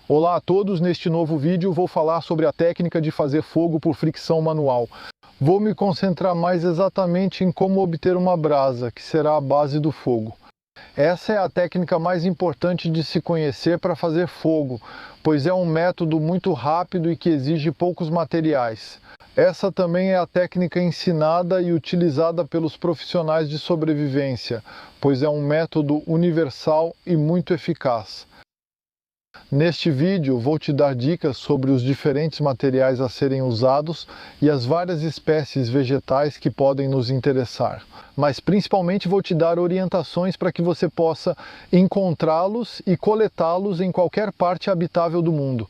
Olá a todos, neste novo vídeo vou falar sobre a técnica de fazer fogo por fricção manual. Vou me concentrar mais exatamente em como obter uma brasa, que será a base do fogo. Essa é a técnica mais importante de se conhecer para fazer fogo, pois é um método muito rápido e que exige poucos materiais. Essa também é a técnica ensinada e utilizada pelos profissionais de sobrevivência, pois é um método universal e muito eficaz. Neste vídeo vou te dar dicas sobre os diferentes materiais a serem usados e as várias espécies vegetais que podem nos interessar. Mas principalmente vou te dar orientações para que você possa encontrá-los e coletá-los em qualquer parte habitável do mundo.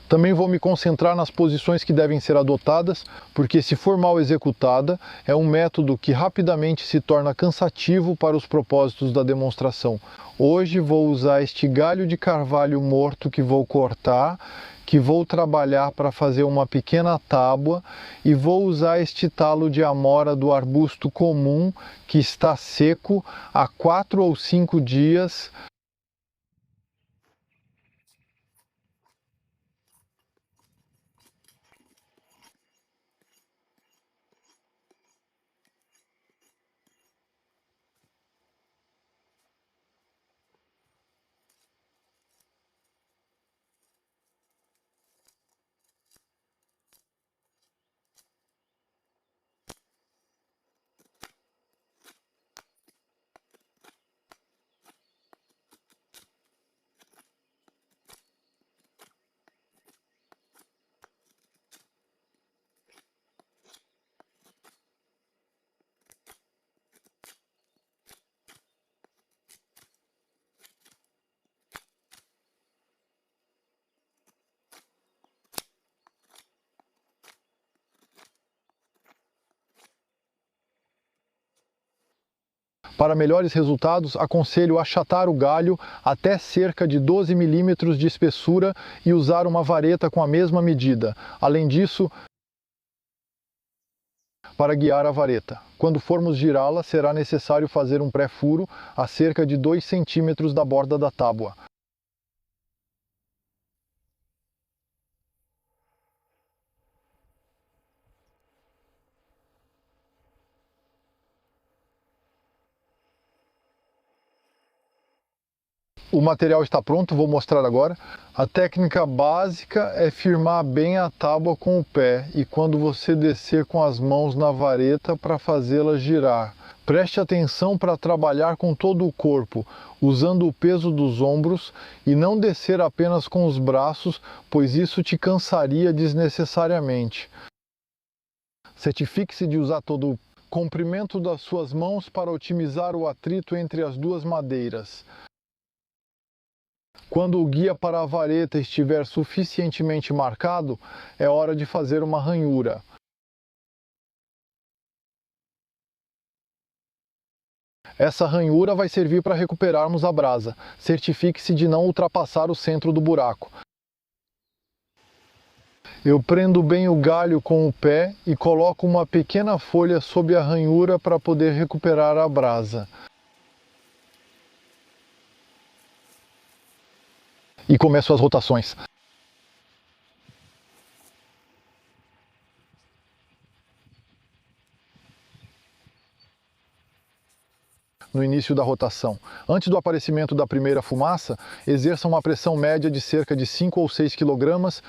Também vou me concentrar nas posições que devem ser adotadas, porque se for mal executada, é um método que rapidamente se torna cansativo para os propósitos da demonstração. Hoje vou usar este galho de carvalho morto que vou cortar, que vou trabalhar para fazer uma pequena tábua, e vou usar este talo de amora do arbusto comum, que está seco há 4 ou 5 dias, Para melhores resultados, aconselho achatar o galho até cerca de 12 milímetros de espessura e usar uma vareta com a mesma medida. Além disso, para guiar a vareta. Quando formos girá-la, será necessário fazer um pré-furo a cerca de 2 centímetros da borda da tábua. O material está pronto, vou mostrar agora. A técnica básica é firmar bem a tábua com o pé e quando você descer com as mãos na vareta para fazê-la girar. Preste atenção para trabalhar com todo o corpo, usando o peso dos ombros e não descer apenas com os braços, pois isso te cansaria desnecessariamente. Certifique-se de usar todo o comprimento das suas mãos para otimizar o atrito entre as duas madeiras. Quando o guia para a vareta estiver suficientemente marcado, é hora de fazer uma ranhura. Essa ranhura vai servir para recuperarmos a brasa. Certifique-se de não ultrapassar o centro do buraco. Eu prendo bem o galho com o pé e coloco uma pequena folha sob a ranhura para poder recuperar a brasa. E começo as rotações. No início da rotação. Antes do aparecimento da primeira fumaça, exerça uma pressão média de cerca de 5 ou 6 kg.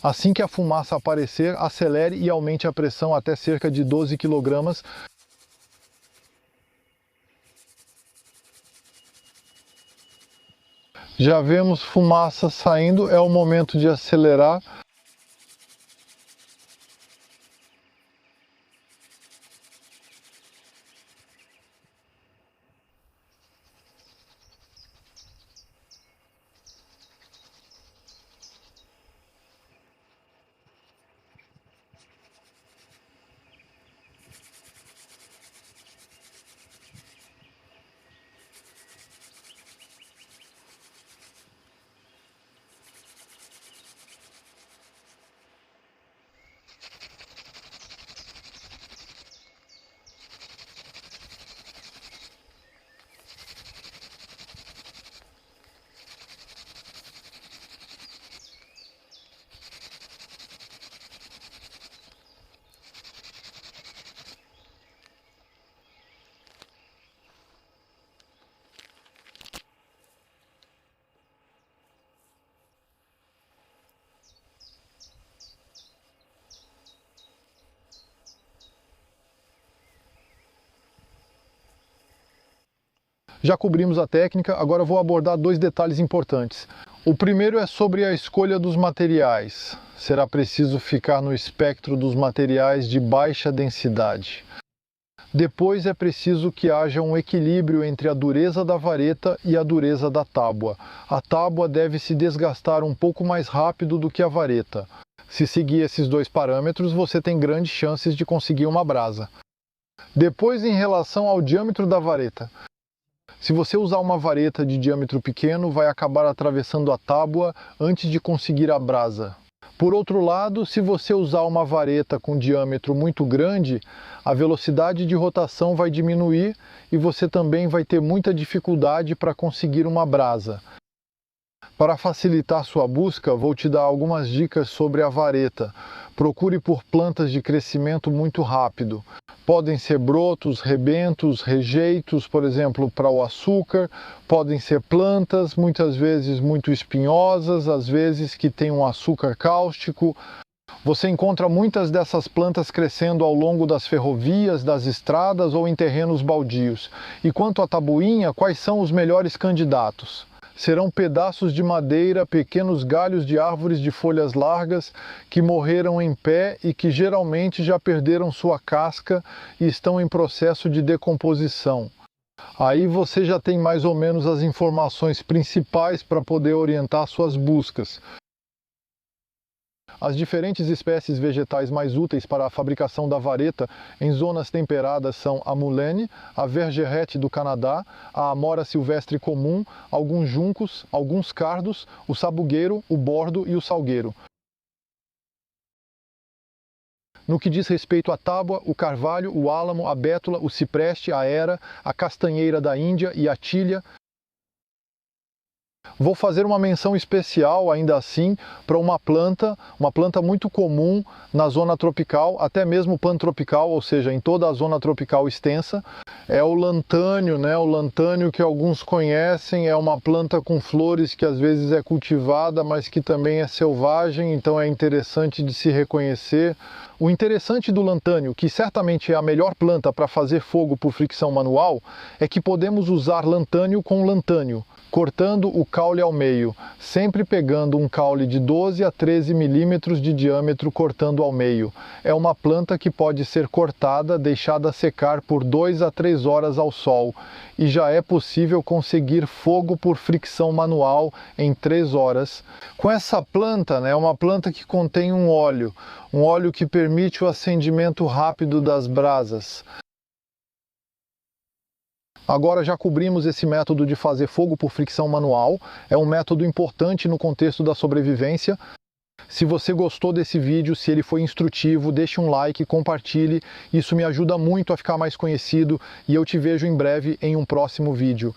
Assim que a fumaça aparecer, acelere e aumente a pressão até cerca de 12 kg. Já vemos fumaça saindo, é o momento de acelerar. Já cobrimos a técnica, agora vou abordar dois detalhes importantes. O primeiro é sobre a escolha dos materiais. Será preciso ficar no espectro dos materiais de baixa densidade. Depois é preciso que haja um equilíbrio entre a dureza da vareta e a dureza da tábua. A tábua deve se desgastar um pouco mais rápido do que a vareta. Se seguir esses dois parâmetros, você tem grandes chances de conseguir uma brasa. Depois, em relação ao diâmetro da vareta. Se você usar uma vareta de diâmetro pequeno, vai acabar atravessando a tábua antes de conseguir a brasa. Por outro lado, se você usar uma vareta com diâmetro muito grande, a velocidade de rotação vai diminuir e você também vai ter muita dificuldade para conseguir uma brasa. Para facilitar sua busca, vou te dar algumas dicas sobre a vareta. Procure por plantas de crescimento muito rápido. Podem ser brotos, rebentos, rejeitos, por exemplo, para o açúcar. Podem ser plantas, muitas vezes muito espinhosas, às vezes que têm um açúcar cáustico. Você encontra muitas dessas plantas crescendo ao longo das ferrovias, das estradas ou em terrenos baldios. E quanto à tabuinha, quais são os melhores candidatos? Serão pedaços de madeira, pequenos galhos de árvores de folhas largas que morreram em pé e que geralmente já perderam sua casca e estão em processo de decomposição. Aí você já tem mais ou menos as informações principais para poder orientar suas buscas. As diferentes espécies vegetais mais úteis para a fabricação da vareta em zonas temperadas são a mulene, a vergerete do Canadá, a amora silvestre comum, alguns juncos, alguns cardos, o sabugueiro, o bordo e o salgueiro. No que diz respeito à tábua, o carvalho, o álamo, a bétula, o cipreste, a era, a castanheira da Índia e a tilha. Vou fazer uma menção especial, ainda assim, para uma planta muito comum na zona tropical, até mesmo pantropical, ou seja, em toda a zona tropical extensa. É o lantânio, né? O lantânio que alguns conhecem, é uma planta com flores que às vezes é cultivada, mas que também é selvagem, então é interessante de se reconhecer. O interessante do lantânio, que certamente é a melhor planta para fazer fogo por fricção manual, é que podemos usar lantânio com lantânio, cortando o caule ao meio, sempre pegando um caule de 12 a 13 milímetros de diâmetro cortando ao meio. É uma planta que pode ser cortada, deixada secar por 2 a 3 horas ao sol, e já é possível conseguir fogo por fricção manual em 3 horas. Com essa planta, é uma planta que contém um óleo que permite o acendimento rápido das brasas. Agora já cobrimos esse método de fazer fogo por fricção manual. É um método importante no contexto da sobrevivência. Se você gostou desse vídeo, se ele foi instrutivo, deixe um like, compartilhe. Isso me ajuda muito a ficar mais conhecido e eu te vejo em breve em um próximo vídeo.